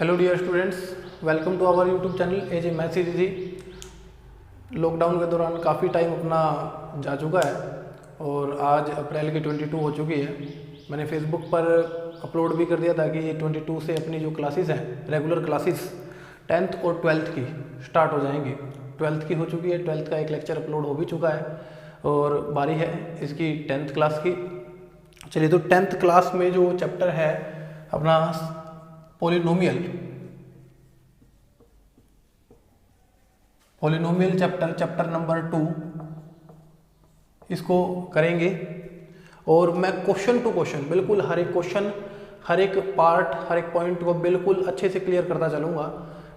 Hello dear students, welcome to our YouTube channel AJ maths easy. Lockdown के दौरान काफ़ी time अपना जा चुका है और आज अप्रैल की 22 हो चुकी है। मैंने फेसबुक पर अपलोड भी कर दिया था कि 22 से अपनी जो क्लासेस हैं, रेगुलर क्लासेस 10th और 12th की स्टार्ट हो जाएंगी। 12th की हो चुकी है, 12th का एक लेक्चर अपलोड हो भी चुका है और बारी है इसकी 10th क्लास की। चलिए, तो 10th क्लास में जो चैप्टर है अपना पॉलिनोमियल चैप्टर नंबर 2 इसको करेंगे। और मैं क्वेश्चन टू क्वेश्चन बिल्कुल हर एक क्वेश्चन, हर एक पार्ट, हर एक पॉइंट को बिल्कुल अच्छे से क्लियर करता चलूँगा।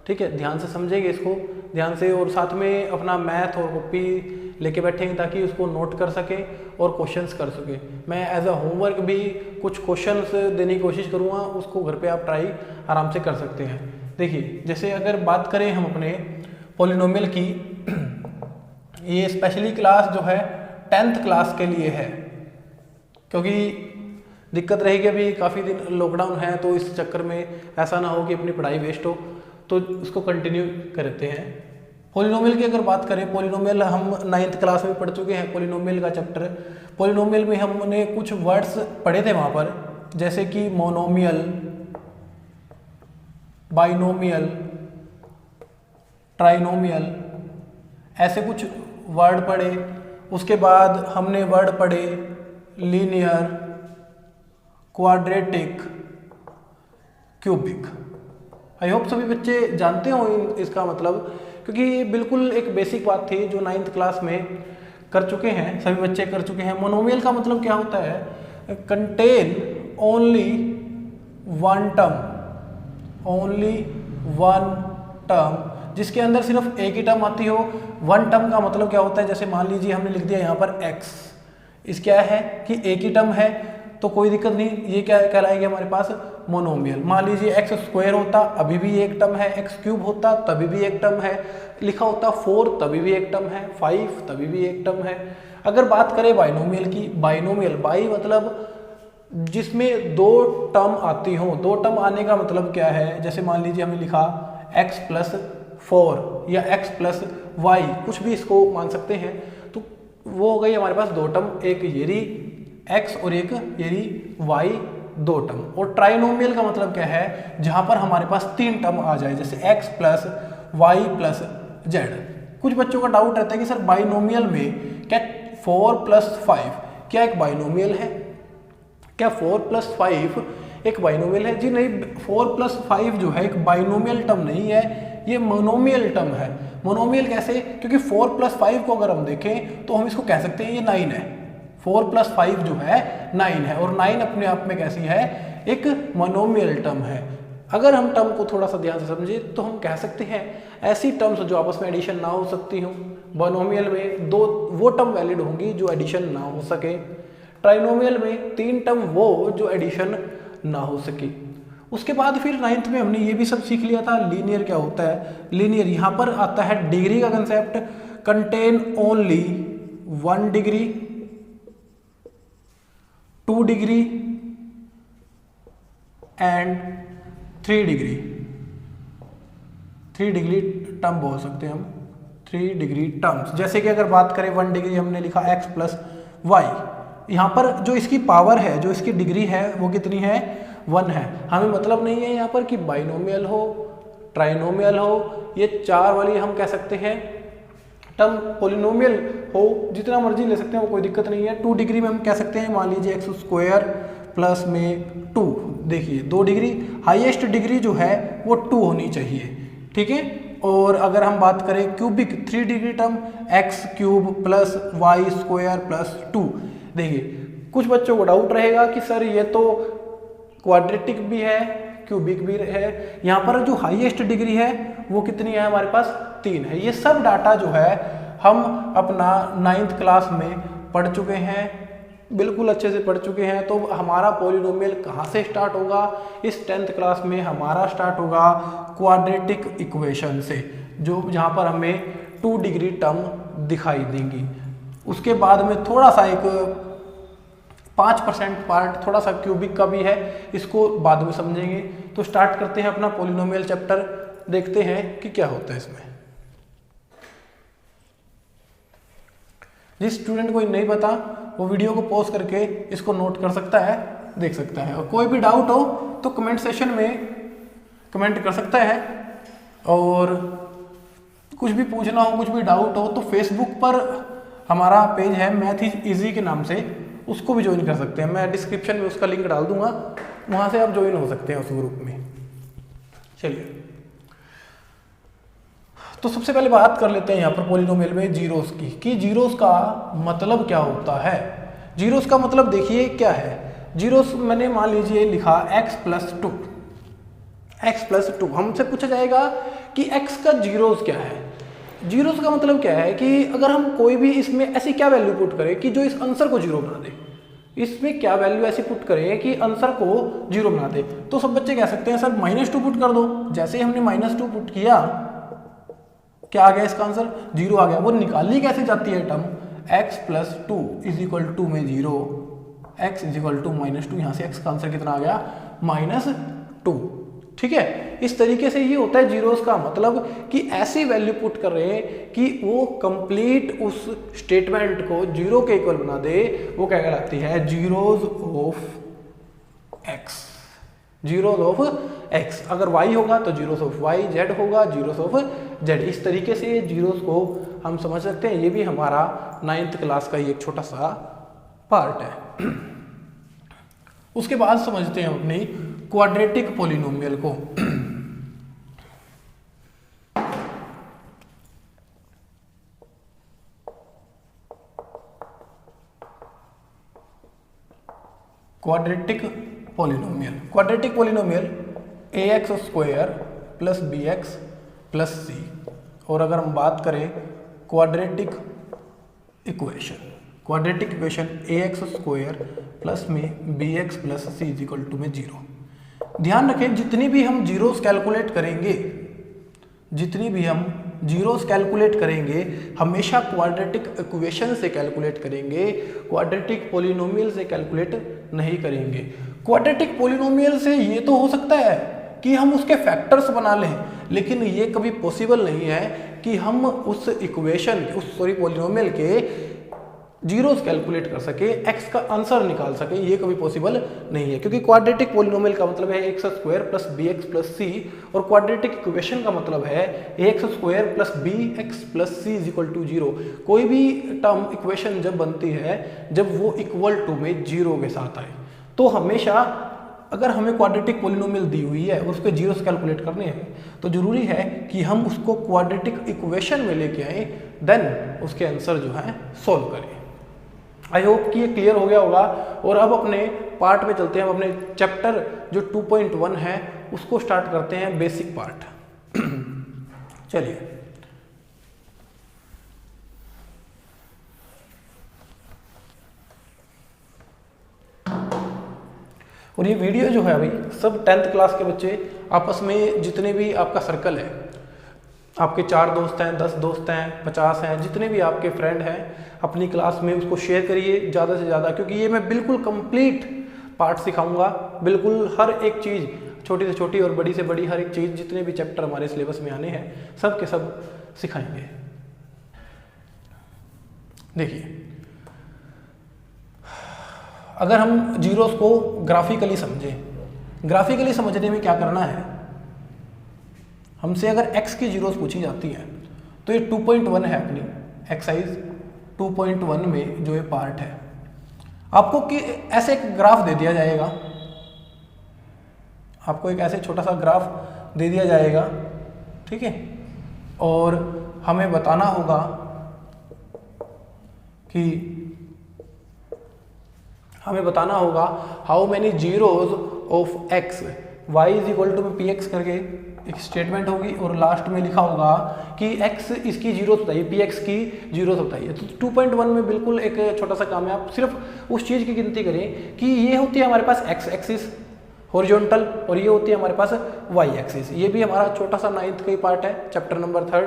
ठीक है, ध्यान से समझेंगे इसको, ध्यान से, और साथ में अपना मैथ और कॉपी लेके बैठेंगे ताकि उसको नोट कर सके और क्वेश्चंस कर सके। मैं एज अ होमवर्क भी कुछ क्वेश्चंस देने की कोशिश करूँगा, उसको घर पे आप ट्राई आराम से कर सकते हैं। देखिए, जैसे अगर बात करें हम अपने पॉलिनोमियल की, ये स्पेशली क्लास जो है 10th क्लास के लिए है, क्योंकि दिक्कत रहेगी अभी काफ़ी दिन लॉकडाउन है, तो इस चक्कर में ऐसा ना हो कि अपनी पढ़ाई वेस्ट हो, तो उसको कंटिन्यू करते हैं। पॉलिनोमियल की अगर बात करें, पॉलिनोमियल हम 9th क्लास में पढ़ चुके हैं। पॉलिनोमियल का चैप्टर, पॉलिनोमियल में हमने कुछ वर्ड्स पढ़े थे वहाँ पर, जैसे कि मोनोमियल, बाइनोमियल, ट्राइनोमियल, ऐसे कुछ वर्ड पढ़े। उसके बाद हमने वर्ड पढ़े linear, quadratic, cubic. I hope सभी बच्चे जानते हो इसका मतलब, क्योंकि ये बिल्कुल एक बेसिक बात थी जो 9th क्लास में कर चुके हैं, सभी बच्चे कर चुके हैं। मोनोमियल का मतलब क्या होता है? Contain only one term, only one term, जिसके अंदर सिर्फ एक ही टर्म आती हो। वन टर्म का मतलब क्या होता है? जैसे मान लीजिए हमने लिख दिया यहाँ पर x, इस क्या है कि एक ही टर्म है, तो कोई दिक्कत नहीं, ये क्या कहलाएगी हमारे पास मोनोमियल। मान लीजिए x स्क्वायर होता अभी भी एक टर्म है, x क्यूब होता तभी भी एक टर्म है, लिखा होता 4 तभी भी एक टर्म है, 5 तभी भी एक टर्म है। अगर बात करें बाइनोमियल की, बाइनोमियल, बाई मतलब जिसमें दो टर्म आती हो। दो टर्म आने का मतलब क्या है? जैसे मान लीजिए हमने लिखा x + 4 या x + y, कुछ भी इसको मान सकते हैं, तो वो हो गई हमारे पास दो टर्म, एक येरी x और एक येरी y, दो टर्म। और ट्राइनोमियल का मतलब क्या है? जहां पर हमारे पास तीन टर्म आ जाए, जैसे x + y + z। कुछ बच्चों का डाउट रहता है कि सर बाइनोमियल में क्या 4 + 5 क्या एक बाइनोमियल है? क्या 4 + 5 एक बाइनोमियल है? जी नहीं, 4 + 5 जो है एक बाइनोमियल टर्म नहीं है, ये मोनोमियल टर्म है। मोनोमियल कैसे? क्योंकि 4 + 5 को अगर हम देखें तो हम इसको कह सकते हैं ये 9 है। 4 + 5 जो है 9 है, और 9 अपने आप में कैसी है? एक मोनोमियल टर्म है। अगर हम टर्म को थोड़ा सा ध्यान से समझे तो हम कह सकते हैं ऐसी टर्म्स जो आपस में एडिशन ना हो सकती हो। बाइनोमियल में दो वो टर्म वैलिड होंगी जो एडिशन ना हो सके। ट्राइनोमियल में तीन टर्म वो जो एडिशन ना हो सके। उसके बाद फिर 9th में हमने ये भी सब सीख लिया था लीनियर क्या होता है। लीनियर यहाँ पर आता है डिग्री का concept, contain only 1 degree, 2 degree and 3 degree. 3 degree term बोल सकते हैं हम, 3 डिग्री टर्म्स। जैसे कि अगर बात करें 1 डिग्री, हमने लिखा x + y, यहाँ पर जो इसकी पावर है, जो इसकी डिग्री है, वो कितनी है? 1 है। हमें मतलब नहीं है यहाँ पर कि बाइनोमियल हो, ट्राइनोमियल हो, ये 4 वाली हम कह सकते हैं टर्म पॉलिनोमियल हो, जितना मर्जी ले सकते हैं, वो कोई दिक्कत नहीं है। 2 डिग्री में हम कह सकते हैं, मान लीजिए x² + में 2। देखिए 2 डिग्री, हाईएस्ट डिग्री जो है वो 2 होनी चाहिए, ठीक है। और अगर हम बात करें cubic, 3 degree term x³ + y² + 2। देखिए कुछ बच्चों को डाउट रहेगा कि सर ये तो क्वाड्रेटिक भी है, क्यूबिक भी है, यहाँ पर जो हाईएस्ट डिग्री है वो कितनी है? हमारे पास 3 है। ये सब डाटा जो है हम अपना 9th क्लास में पढ़ चुके हैं, बिल्कुल अच्छे से पढ़ चुके हैं। तो हमारा पॉलिनोमियल कहाँ से स्टार्ट होगा? इस 10th क्लास में हमारा स्टार्ट होगा क्वाड्रेटिक इक्वेशन से, जो जहाँ पर हमें 2 डिग्री टर्म दिखाई देंगी। उसके बाद में थोड़ा सा एक 5% पार्ट थोड़ा सा क्यूबिक का भी है, इसको बाद में समझेंगे। तो स्टार्ट करते हैं अपना पॉलिनोमियल चैप्टर, देखते हैं कि क्या होता है इसमें। जिस स्टूडेंट को नहीं पता वो वीडियो को पॉज करके इसको नोट कर सकता है, देख सकता है, और कोई भी डाउट हो तो कमेंट सेशन में कमेंट कर सकता है, और कुछ भी पूछना हो, कुछ भी डाउट हो तो फेसबुक पर हमारा पेज है मैथ इज इजी के नाम से, उसको भी ज्वाइन कर सकते हैं। मैं डिस्क्रिप्शन में उसका लिंक डाल दूंगा, वहां से आप ज्वाइन हो सकते हैं उस ग्रुप में। चलिए, तो सबसे पहले बात कर लेते हैं यहाँ पर पॉलिनोमियल में जीरोस की, कि जीरोस का मतलब क्या होता है। जीरोस का मतलब देखिए क्या है। जीरोस मैंने मान लीजिए लिखा x+2, x+2, हमसे पूछा जाएगा कि x का जीरोस क्या है। जीरोस का मतलब क्या है कि अगर हम कोई भी इसमें ऐसी क्या वैल्यू पुट करें कि जो इस आंसर को जीरो बना दे, इसमें क्या वैल्यू ऐसी पुट करें कि आंसर को जीरो बना दे। तो सब बच्चे कह सकते हैं सर -2 पुट कर दो। जैसे ही हमने -2 पुट किया, क्या आ गया इसका आंसर? 0 आ गया। वो निकाली कैसे जाती है टर्म? x+2 = 2 में 0, x = -2, यहाँ से x का आंसर कितना आ गया? -2। ठीक है, इस तरीके से ये होता है जीरोस का मतलब, कि ऐसी वैल्यू पुट कर रहे हैं कि वो कंप्लीट उस स्टेटमेंट को जीरो के इक्वल बना दे। वो क्या कहलाती है? Zeros of x। Zeros of x, अगर y होगा तो जीरोस ऑफ y, z होगा जीरोस ऑफ z। इस तरीके से जीरोस को हम समझ सकते हैं। ये भी हमारा 9th क्लास का ही एक छोटा सा पार्ट है। उसके बाद समझते हैं अपनी क्वाड्रेटिक पॉलिनोमियल को। Quadratic polynomial, quadratic polynomial ax² + bx + c। और अगर हम बात करें quadratic equation, quadratic equation ax² में bx + c = 0। ध्यान रखें, जितनी भी हम जीरोस कैलकुलेट करेंगे, जितनी भी हम जीरोस कैलकुलेट करेंगे हमेशा क्वाड्रेटिक इक्वेशन से कैलकुलेट करेंगे, क्वाड्रेटिक पॉलिनोमियल से कैलकुलेट नहीं करेंगे। क्वाड्रेटिक पॉलिनोमियल से ये तो हो सकता है कि हम उसके फैक्टर्स बना लें, लेकिन ये कभी पॉसिबल नहीं है कि हम उस इक्वेशन, उस पॉलिनोमियल के जीरोस कैलकुलेट कर सके, x का आंसर निकाल सके, ये कभी पॉसिबल नहीं है। क्योंकि क्वाड्रेटिक पॉलिनोमियल का मतलब है x² + bx + c, और क्वाड्रेटिक इक्वेशन का मतलब है ax² + bx + c = 0। कोई भी टर्म इक्वेशन जब बनती है, जब वो = में 0 के साथ आए, तो हमेशा अगर हमें क्वाड्रेटिक पॉलिनोमियल दी हुई है और उसके जीरोस कैलकुलेट करने हैं, तो जरूरी है कि हम उसको क्वाड्रेटिक इक्वेशन में लेके आए, देन उसके आंसर जो है सोल्व करें। आई होप कि ये क्लियर हो गया होगा। और अब अपने पार्ट में चलते हैं, हम अपने चैप्टर जो 2.1 है उसको स्टार्ट करते हैं, बेसिक पार्ट। चलिए, और ये वीडियो जो है अभी सब 10th क्लास के बच्चे आपस में, जितने भी आपका सर्कल है, आपके 4 दोस्त हैं, 10 दोस्त हैं, 50 हैं, जितने भी आपके फ्रेंड हैं अपनी क्लास में, उसको शेयर करिए ज़्यादा से ज़्यादा, क्योंकि ये मैं बिल्कुल कंप्लीट पार्ट सिखाऊंगा। बिल्कुल हर एक चीज़, छोटी से छोटी और बड़ी से बड़ी हर एक चीज़, जितने भी चैप्टर हमारे सिलेबस में आने हैं सब के सब सिखाएंगे। देखिए, अगर हम जीरोस को ग्राफिकली समझें, ग्राफिकली समझने में क्या करना है, हमसे अगर x की जीरोस पूछी जाती हैं तो ये 2.1 है अपनी एक्सरसाइज 2.1 में जो ये पार्ट है, आपको कि ऐसे एक ग्राफ दे दिया जाएगा, आपको एक ऐसे छोटा सा ग्राफ दे दिया जाएगा, ठीक है, और हमें बताना होगा कि how many zeros of x, y = px करके एक स्टेटमेंट होगी, और लास्ट में लिखा होगा कि x इसकी जीरोस बताइए, px की जीरोस बताइए। तो 2.1 में बिल्कुल एक छोटा सा काम है, आप सिर्फ उस चीज़ की गिनती करें कि ये होती है हमारे पास x एक्सिस हॉरिजॉन्टल, और ये होती है हमारे पास y एक्सिस। ये भी हमारा छोटा सा 9th का ही पार्ट है, चैप्टर नंबर 3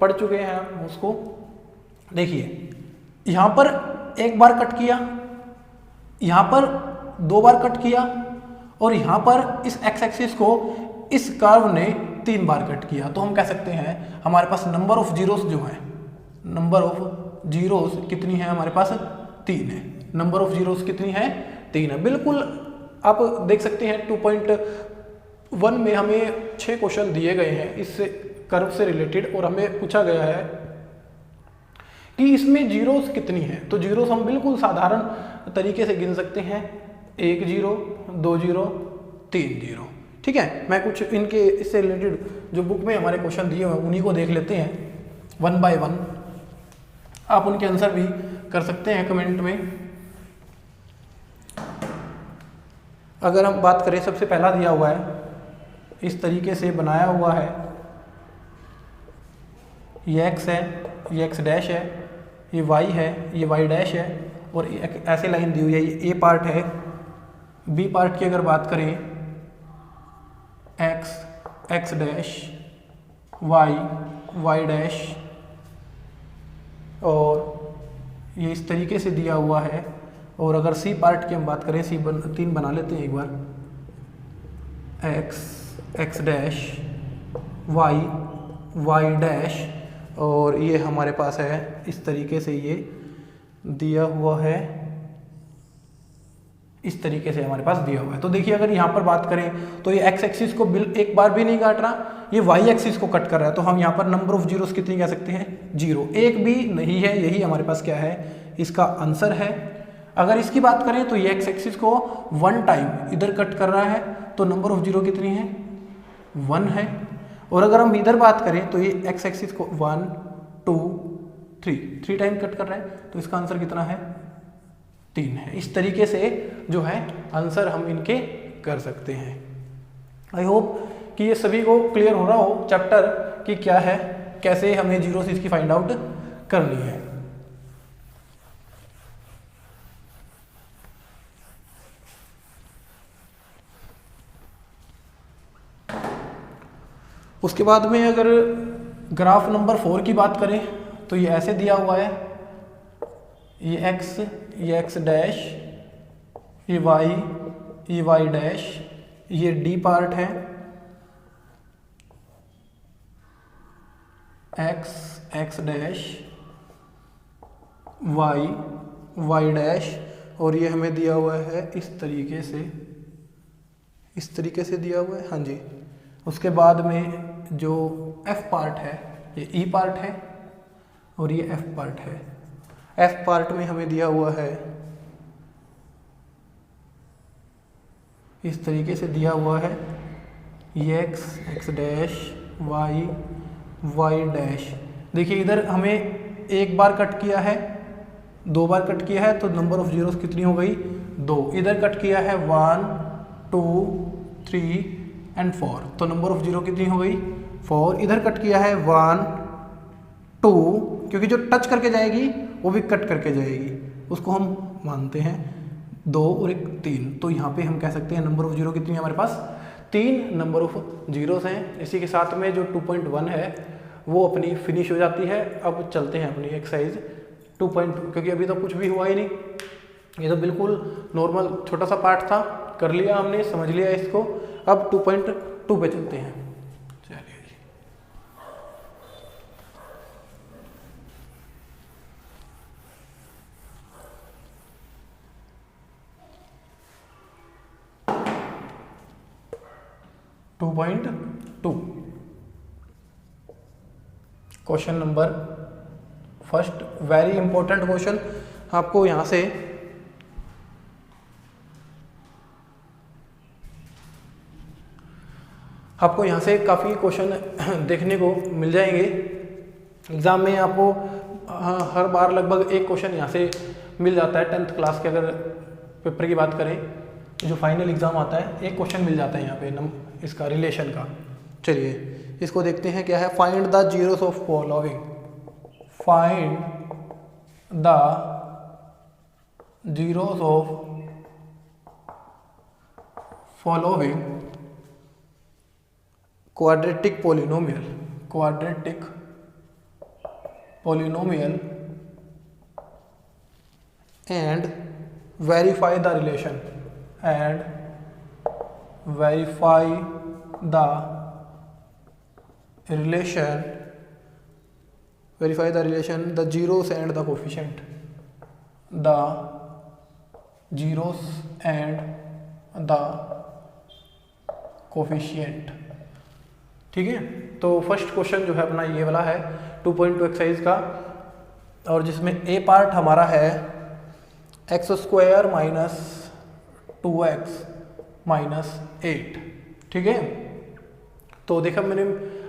पढ़ चुके हैं हम उसको। देखिए, यहाँ पर एक बार कट किया यहाँ पर 2 बार कट किया और यहाँ पर इस एक्स एक्सिस को इस कर्व ने 3 बार कट किया, तो हम कह सकते हैं हमारे पास नंबर ऑफ जीरोस जो है, नंबर ऑफ जीरोस कितनी है हमारे पास 3 है। नंबर ऑफ जीरोस कितनी है 3 है। बिल्कुल आप देख सकते हैं 2.1 में हमें 6 क्वेश्चन दिए गए हैं इस कर्व से रिलेटेड और हमें पूछा गया है कि इसमें जीरोस कितनी है। तो जीरोस हम बिल्कुल साधारण तरीके से गिन सकते हैं, 1 जीरो, 2 जीरो, 3 जीरो। ठीक है, मैं कुछ इनके इससे रिलेटेड जो बुक में हमारे क्वेश्चन दिए हुए हैं उन्हीं को देख लेते हैं 1 बाय 1। आप उनके आंसर भी कर सकते हैं कमेंट में। अगर हम बात करें, सबसे पहला दिया हुआ है, इस तरीके से बनाया हुआ है, ये x है, ये x डैश है, ये y है, ये y डैश है और ऐसे लाइन दी हुई है, ये a पार्ट है। b पार्ट की अगर बात करें, x डैश, y डैश और ये इस तरीके से दिया हुआ है। और अगर सी पार्ट की हम बात करें, सी 3 बना लेते हैं एक बार, x डैश, y डैश और ये हमारे पास है इस तरीके से ये दिया हुआ है, इस तरीके से हमारे पास दिया हुआ है। तो देखिए अगर यहाँ पर बात करें तो ये x एक्सिस को एक बार भी नहीं काट रहा, ये y एक्सिस को कट कर रहा है। तो हम यहाँ पर नंबर ऑफ जीरोस कितनी कह सकते हैं 0, एक भी नहीं है। यही हमारे पास क्या है, इसका आंसर है। अगर इसकी बात करें तो ये x एक्सिस को 1 टाइम इधर कट कर रहा है, तो नंबर ऑफ जीरो कितनी है 1 है। और अगर हम इधर बात करें तो ये x एक्सिस को 1 2 3 टाइम कट कर रहा है, तो इसका आंसर कितना है 3 है। इस तरीके से जो है आंसर हम इनके कर सकते हैं। आई होप कि ये सभी को क्लियर हो रहा हो चैप्टर कि क्या है, कैसे हमें जीरोस इसकी फाइंड आउट करनी है। उसके बाद में अगर ग्राफ नंबर 4 की बात करें तो ये ऐसे दिया हुआ है, ये x डैश, ये y डैश, ये d पार्ट है, x डैश, y डैश और ये हमें दिया हुआ है इस तरीके से दिया हुआ है। हाँ जी। उसके बाद में जो f पार्ट है, ये e पार्ट है और ये f पार्ट है। f पार्ट में हमें दिया हुआ है इस तरीके से दिया हुआ है, ये x डैश, y डैश। देखिए इधर हमें 1 बार कट किया है, 2 बार कट किया है, तो नंबर ऑफ जीरोस कितनी हो गई 2। इधर कट किया है 1 2 3 एंड 4, तो नंबर ऑफ जीरो कितनी हो गई 4। इधर कट किया है 1 2, क्योंकि जो टच करके जाएगी वो भी कट करके जाएगी, उसको हम मानते हैं 2 और 1 3। तो यहाँ पे हम कह सकते हैं नंबर ऑफ जीरो कितनी है हमारे पास 3 नंबर ऑफ जीरोस हैं। इसी के साथ में जो 2.1 है वो अपनी फिनिश हो जाती है। अब चलते हैं अपनी एक्सरसाइज 2.2, क्योंकि अभी तो कुछ भी हुआ ही नहीं, ये तो बिल्कुल नॉर्मल छोटा सा पार्ट था, कर लिया हमने, समझ लिया इसको। अब 2.2 पे चलते हैं। चलिए जी, question number first, very important question. आपको यहाँ से काफ़ी क्वेश्चन देखने को मिल जाएंगे एग्ज़ाम में। आपको हर बार लगभग एक क्वेश्चन यहाँ से मिल जाता है। 10th क्लास के अगर पेपर की बात करें, जो फाइनल एग्ज़ाम आता है, एक क्वेश्चन मिल जाता है यहाँ पे इसका रिलेशन का। चलिए इसको देखते हैं क्या है। Find the zeros of following, find the zeros of following quadratic polynomial and verify the relation and verify the relation the zeros and the coefficient, the zeros and the coefficient. ठीक है, तो फर्स्ट क्वेश्चन जो है अपना ये वाला है 2.2 exercise का, और जिसमें ए पार्ट हमारा है x square minus 2x minus 8। ठीक है, तो देखा मैंने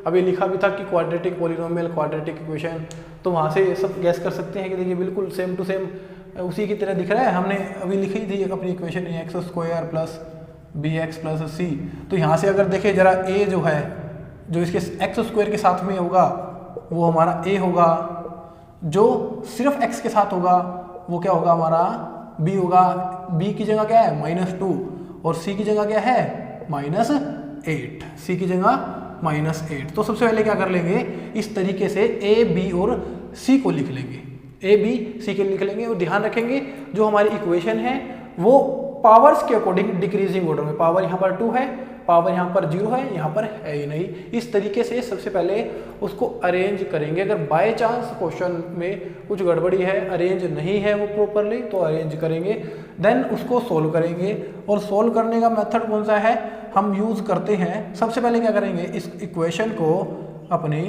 अभी लिखा भी था कि क्वाड्रेटिक पॉलिनोमियल क्वाड्रेटिक इक्वेशन, तो वहाँ से सब गैस कर सकते हैं कि देखिए बिल्कुल सेम टू सेम उसी की तरह दिख रहा है। हमने अभी लिखी थी अपनी equation x square plus b x plus c. तो यहाँ से अगर देखें जरा ए जो है जो इसके एक्स स्क्वायर के साथ में होगा वो हमारा ए होगा, जो सिर्फ एक्स के साथ होगा वो क्या होगा हमारा बी होगा। बी की जगह क्या है -2 और सी की जगह क्या है -8, सी की जगह -8। तो सबसे पहले क्या कर लेंगे, इस तरीके से ए बी और सी को लिख लेंगे, ए बी सी के लिख लेंगे। और ध्यान रखेंगे जो हमारी इक्वेशन है वो पावर्स के अकॉर्डिंग डिक्रीजिंग ऑर्डर में, पावर यहाँ पर 2 है, पावर यहाँ पर 0 है, यहाँ पर है ही नहीं। इस तरीके से सबसे पहले उसको अरेंज करेंगे। अगर बाय चांस क्वेश्चन में कुछ गड़बड़ी है, अरेंज नहीं है वो प्रॉपरली, तो अरेंज करेंगे, देन उसको सोल्व करेंगे। और सोल्व करने का मेथड कौन सा है हम यूज़ करते हैं, सबसे पहले क्या करेंगे, इस इक्वेशन को अपनी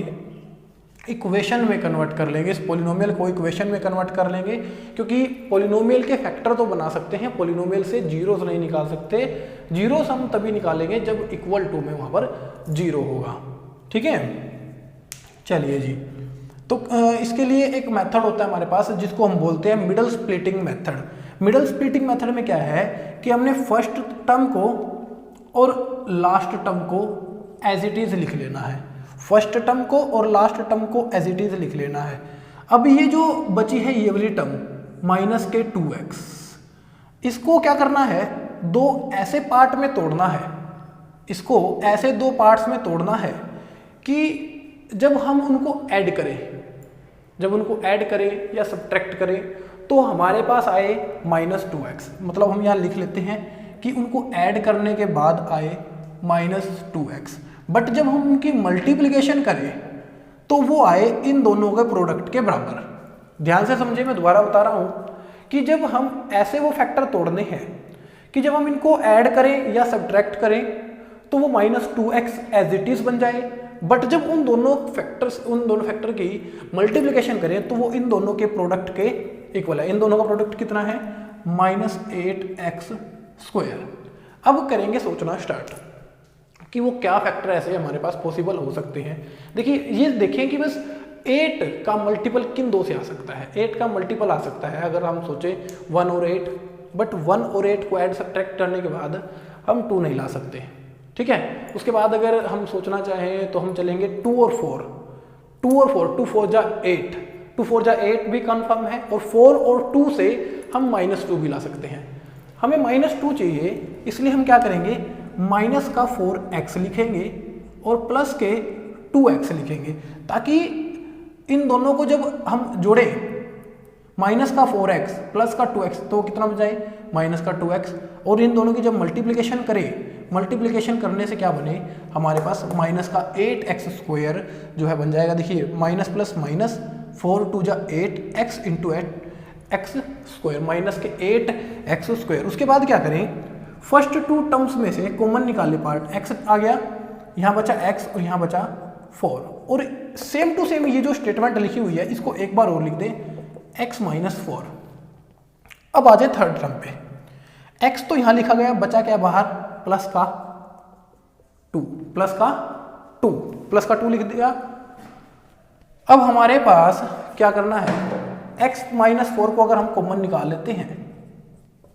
इक्वेशन में कन्वर्ट कर लेंगे, इस पॉलिनोमियल को इक्वेशन में कन्वर्ट कर लेंगे, क्योंकि पॉलिनोमियल के फैक्टर तो बना सकते हैं, पॉलिनोमियल से जीरोस नहीं निकाल सकते। जीरोस हम तभी निकालेंगे जब इक्वल टू में वहाँ पर 0 होगा। ठीक है, चलिए जी, तो इसके लिए एक मेथड होता है हमारे पास जिसको हम बोलते हैं middle splitting method. Middle splitting method में क्या है कि हमने फर्स्ट टर्म को और लास्ट टर्म को एज इट इज लिख लेना है, फर्स्ट टर्म को और लास्ट टर्म को एज इट इज लिख लेना है। अब ये जो बची है ये वाली टर्म -2x, इसको क्या करना है, दो ऐसे पार्ट में तोड़ना है, इसको ऐसे दो पार्ट्स में तोड़ना है कि जब हम उनको ऐड करें या सब्ट्रैक्ट करें तो हमारे पास आए -2x। मतलब हम यहाँ लिख लेते हैं कि उनको ऐड करने के बाद आए -2x, बट जब हम उनकी मल्टीप्लिकेशन करें तो वो आए इन दोनों के प्रोडक्ट के बराबर। ध्यान से समझिए, मैं दोबारा बता रहा हूं कि जब हम ऐसे वो फैक्टर तोड़ने हैं कि जब हम इनको ऐड करें या सब्ट्रैक्ट करें तो वो -2x एज इट इज बन जाए, बट जब उन दोनों फैक्टर की मल्टीप्लिकेशन करें तो वो इन दोनों के प्रोडक्ट के इक्वल है। इन दोनों का प्रोडक्ट कितना है -8x²। अब करेंगे सोचना स्टार्ट कि वो क्या फैक्टर ऐसे हमारे पास पॉसिबल हो सकते हैं। देखिए, ये देखें कि बस 8 का मल्टीपल किन दो से आ सकता है। 8 का मल्टीपल आ सकता है अगर हम सोचें 1 और 8, बट 1 और 8 को ऐड सब्ट्रैक्ट करने के बाद हम 2 नहीं ला सकते। ठीक है, उसके बाद अगर हम सोचना चाहें तो हम चलेंगे 2 और 4, 2 और 4, 2 4 जा 8, 2 4 जा 8 भी कन्फर्म है, और 4 और 2 से हम -2 भी ला सकते हैं। हमें -2 चाहिए, इसलिए हम क्या करेंगे, माइनस का 4x लिखेंगे और प्लस के 2x लिखेंगे, ताकि इन दोनों को जब हम जोड़े माइनस का 4x प्लस का 2x तो कितना बन जाए माइनस का 2x, और इन दोनों की जब मल्टीप्लिकेशन करें, मल्टीप्लिकेशन करने से क्या बने हमारे पास माइनस का 8x² जो है बन जाएगा। देखिए, माइनस प्लस माइनस, 4 2 जा 8 x इंटू 8 x², माइनस के 8x²। उसके बाद क्या करें, फर्स्ट 2 टर्म्स में से कॉमन निकाले पार्ट, x आ गया, यहाँ बचा x और यहाँ बचा 4, और सेम टू सेम ये जो स्टेटमेंट लिखी हुई है इसको एक बार और लिख दें, x -4। अब आ जाए थर्ड टर्म पे, x तो यहाँ लिखा गया, बचा क्या बाहर प्लस का 2, प्लस का 2 लिख दिया। अब हमारे पास क्या करना है, x -4 को अगर हम कॉमन निकाल लेते हैं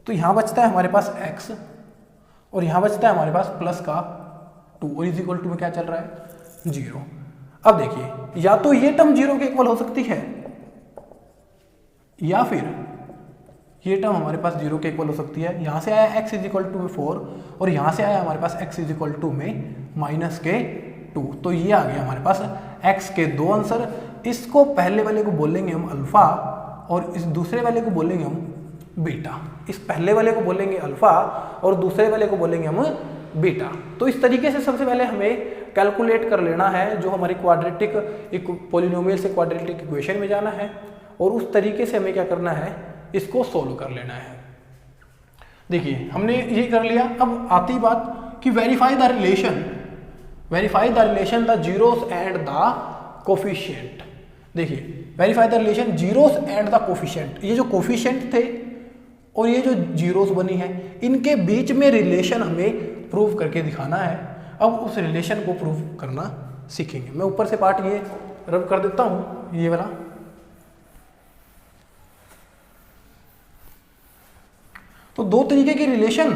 तो यहाँ बचता है हमारे पास x और यहाँ बचता है हमारे पास प्लस का 2, और इज इक्वल टू में क्या चल रहा है 0। अब देखिए, या तो ये टर्म 0 के इक्वल हो सकती है या फिर ये टर्म हमारे पास 0 के इक्वल हो सकती है। यहाँ से आया x इज इक्वल टू में 4 और यहाँ से आया हमारे पास x इज इक्वल टू में माइनस के 2, तो ये आ गया हमारे पास x के 2 आंसर। इसको पहले वाले को बोलेंगे हम अल्फा और इस दूसरे वाले को बोलेंगे हम बीटा। इस पहले वाले को बोलेंगे अल्फा और दूसरे वाले को बोलेंगे हम बीटा। तो इस तरीके से सबसे पहले हमें कैलकुलेट कर लेना है जो हमारी क्वाड्रेटिक एक पॉलिनोमियल से क्वाड्रेटिक इक्वेशन में जाना है और उस तरीके से हमें क्या करना है, इसको सोल्व कर लेना है। देखिए हमने ये कर लिया। अब आती बात कि verify the relation the zeros and the coefficient. देखिए verify the relation zeros and the coefficient, ये जो कोफिशिएंट थे और ये जो जीरोस बनी है इनके बीच में रिलेशन हमें प्रूव करके दिखाना है। अब उस रिलेशन को प्रूव करना सीखेंगे। मैं ऊपर से पार्ट ये रब कर देता हूं, ये वाला। तो दो तरीके के रिलेशन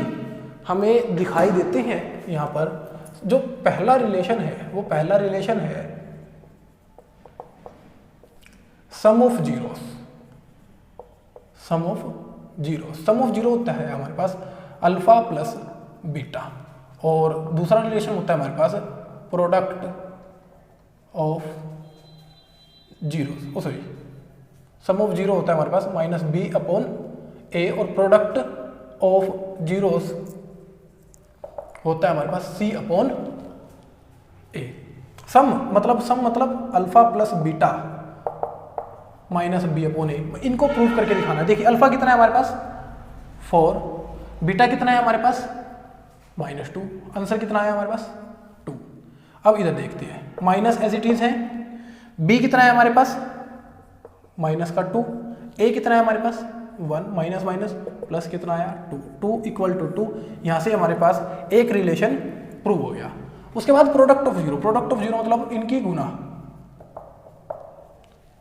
हमें दिखाई देते हैं यहां पर। जो पहला रिलेशन है वो पहला रिलेशन है sum of zeros. Sum of zero होता है हमारे पास अल्फा प्लस बीटा, और दूसरा रिलेशन होता है हमारे पास product of zeros. Sorry, sum of zero होता है हमारे पास माइनस बी अपॉन ए, और प्रोडक्ट ऑफ जीरोस होता है हमारे पास सी अपॉन ए। सम मतलब alpha plus beta minus b upon a, इनको प्रूव करके दिखाना है। देखिए अल्फा कितना है हमारे पास 4, बीटा कितना है हमारे पास -2, आंसर कितना है हमारे पास 2। अब इधर देखते हैं, माइनस एज इट इज है, बी कितना है हमारे पास माइनस का 2, ए कितना है हमारे पास 1, माइनस माइनस प्लस कितना आया 2, 2 इक्वल टू 2। यहाँ से हमारे पास एक रिलेशन प्रूव हो गया। उसके बाद प्रोडक्ट ऑफ जीरो मतलब इनकी गुना।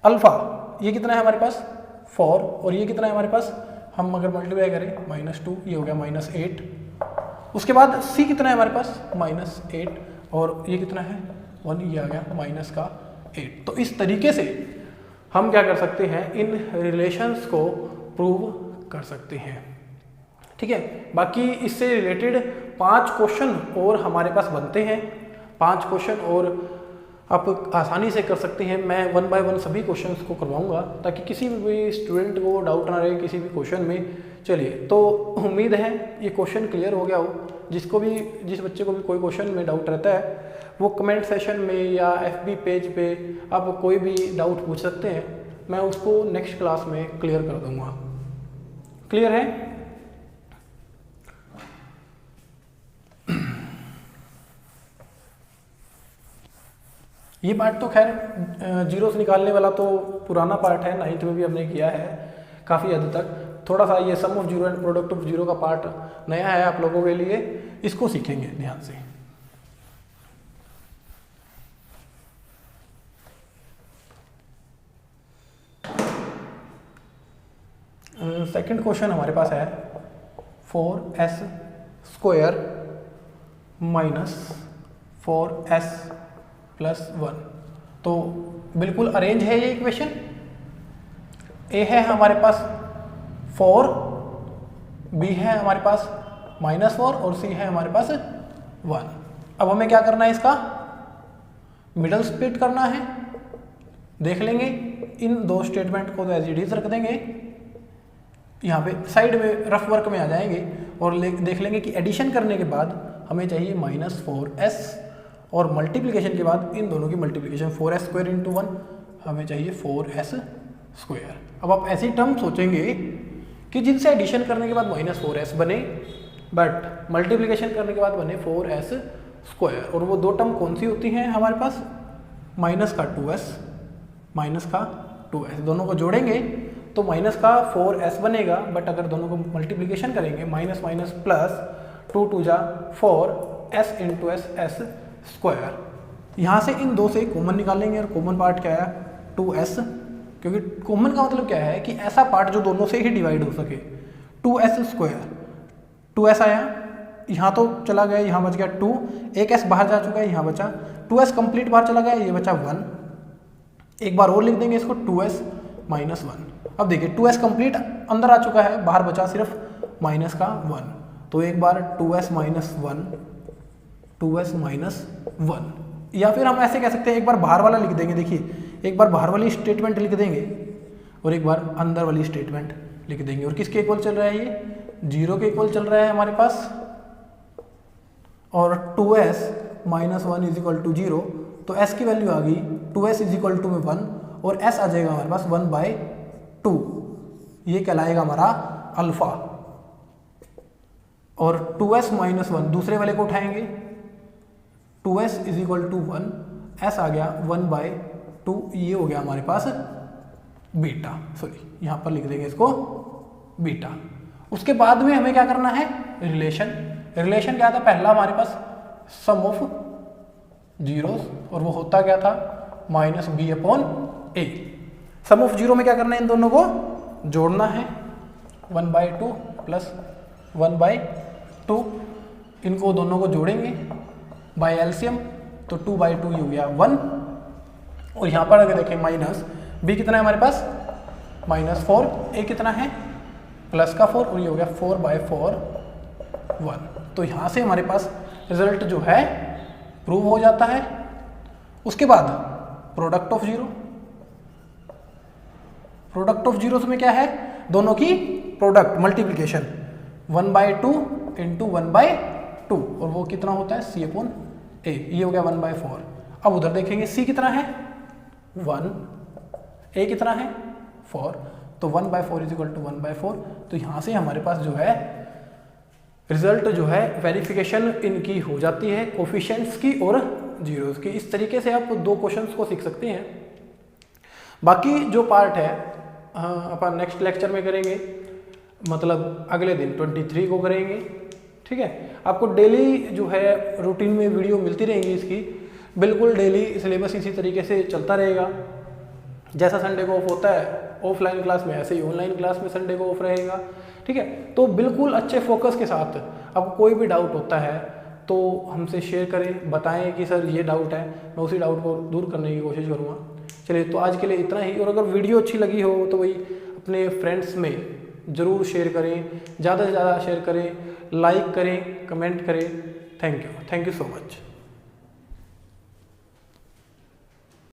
अल्फा ये कितना है हमारे पास 4, और ये कितना है हमारे पास, हम अगर मल्टीप्लाई करें -2, ये हो गया -8। उसके बाद सी कितना है हमारे पास -8, और ये कितना है 1, ये आ गया माइनस का 8। तो इस तरीके से हम क्या कर सकते हैं, इन रिलेशंस को प्रूव कर सकते हैं। ठीक है, बाकी इससे रिलेटेड 5 क्वेश्चन और हमारे पास बनते हैं। 5 क्वेश्चन और आप आसानी से कर सकते हैं। मैं 1 बाय 1 सभी क्वेश्चंस को करवाऊंगा ताकि किसी भी स्टूडेंट को डाउट ना रहे किसी भी क्वेश्चन में। चलिए, तो उम्मीद है ये क्वेश्चन क्लियर हो गया हो। जिस बच्चे को भी कोई क्वेश्चन में डाउट रहता है वो कमेंट सेशन में या FB पेज पे आप कोई भी डाउट पूछ सकते हैं, मैं उसको नेक्स्ट क्लास में क्लियर कर दूंगा। क्लियर है? ये पार्ट तो खैर जीरो से निकालने वाला तो पुराना पार्ट है, 9th में भी हमने किया है काफ़ी हद तक। थोड़ा सा ये sum of zero and product of zero का पार्ट नया है आप लोगों के लिए, इसको सीखेंगे ध्यान से। सेकंड क्वेश्चन हमारे पास है 4s² माइनस 4s प्लस 1। तो बिल्कुल अरेंज है ये इक्वेशन। ए है हमारे पास 4, बी है हमारे पास -4 और सी है हमारे पास 1। अब हमें क्या करना है, इसका मिडल स्प्लिट करना है। देख लेंगे इन दो स्टेटमेंट को तो एज इट इज रख देंगे, यहाँ पे साइड में रफ वर्क में आ जाएंगे और देख लेंगे कि एडिशन करने के बाद हमें चाहिए -4s और मल्टीप्लिकेशन के बाद इन दोनों की मल्टीप्लिकेशन 4s² × 1 हमें चाहिए 4s²। अब आप ऐसी टर्म सोचेंगे कि जिनसे एडिशन करने के बाद -4s बने बट मल्टीप्लिकेशन करने के बाद बने 4s²। और वो दो टर्म कौन सी होती हैं हमारे पास, माइनस का 2s, दोनों को जोड़ेंगे तो माइनस का 4s बनेगा, बट अगर दोनों को मल्टीप्लिकेशन करेंगे माइनस माइनस प्लस 2 2 जा 4 s × s² यहाँ से इन दो से कॉमन निकालेंगे और कॉमन पार्ट क्या है 2s, क्योंकि कॉमन का मतलब क्या है कि ऐसा पार्ट जो दोनों से ही डिवाइड हो सके। 2s², 2s आया, यहाँ तो चला गया, यहाँ बच गया 2, एक s बाहर जा चुका है, यहाँ बचा 2s कंप्लीट बाहर चला गया, ये बचा 1। एक बार और लिख देंगे इसको 2s - 1। अब देखिए 2s कंप्लीट अंदर आ चुका है, बाहर बचा सिर्फ माइनस का 1। तो एक बार 2s - 1, 2s - 1, या फिर हम ऐसे कह सकते हैं एक बार बाहर वाला लिख देंगे। देखिए एक बार बाहर वाली स्टेटमेंट लिख देंगे और एक बार अंदर वाली स्टेटमेंट लिख देंगे। और किसके इक्वल चल रहा है ये 0 के इक्वल चल रहा है हमारे पास। और 2s minus 1 is equal to 0, तो s की वैल्यू आ गई 2s इज इक्वल टू में 1 और s आ जाएगा हमारे पास 1/2। ये कहलाएगा हमारा अल्फा। और 2s माइनस 1 दूसरे वाले को उठाएंगे, 2s is equal to 1, s आ गया 1/2, ये हो गया हमारे पास बीटा। सॉरी यहाँ पर लिख देंगे इसको बीटा। उसके बाद में हमें क्या करना है रिलेशन। रिलेशन क्या था पहला हमारे पास सम ऑफ जीरोस, और वो होता क्या था minus b/a। Some of zero में क्या करना है इन दोनों को जोड़ना है 1/2 प्लस 1/2, इनको दोनों को जोड़ेंगे बाय एलसीएम, तो 2/2 ये हो गया 1। और यहाँ पर अगर देखें माइनस b कितना है हमारे पास -4, a कितना है प्लस का 4, और ये हो गया 4/4 1। तो यहाँ से हमारे पास रिजल्ट जो है प्रूव हो जाता है। उसके बाद product of zero, product of zero में क्या है दोनों की प्रोडक्ट मल्टीप्लिकेशन 1/2 इंटू 1/2, और वो कितना होता है c/a, ये हो गया 1/4। अब उधर देखेंगे c कितना है 1, a कितना है 4, तो 1/4 इज इक्वल टू 1/4। तो यहाँ से हमारे पास जो है रिजल्ट जो है वेरिफिकेशन इनकी हो जाती है कोफिशिएंट्स की और जीरोस की। इस तरीके से आप दो क्वेश्चंस को सीख सकते हैं। बाकी जो पार्ट है अपन नेक्स्ट लेक्चर में करेंगे, मतलब अगले दिन 23 को करेंगे। ठीक है, आपको डेली जो है रूटीन में वीडियो मिलती रहेंगी इसकी, बिल्कुल डेली सिलेबस इसी तरीके से चलता रहेगा। जैसा संडे को ऑफ होता है ऑफलाइन क्लास में, ऐसे ही ऑनलाइन क्लास में संडे को ऑफ रहेगा। ठीक है, तो बिल्कुल अच्छे फोकस के साथ आपको कोई भी डाउट होता है तो हमसे शेयर करें, बताएं कि सर ये डाउट है, मैं उसी डाउट को दूर करने की कोशिश करूँगा। चलिए, तो आज के लिए इतना ही। और अगर वीडियो अच्छी लगी हो तो वही अपने फ्रेंड्स में ज़रूर शेयर करें, ज़्यादा से ज़्यादा शेयर करें, लाइक करें, कमेंट करें। Thank you so much.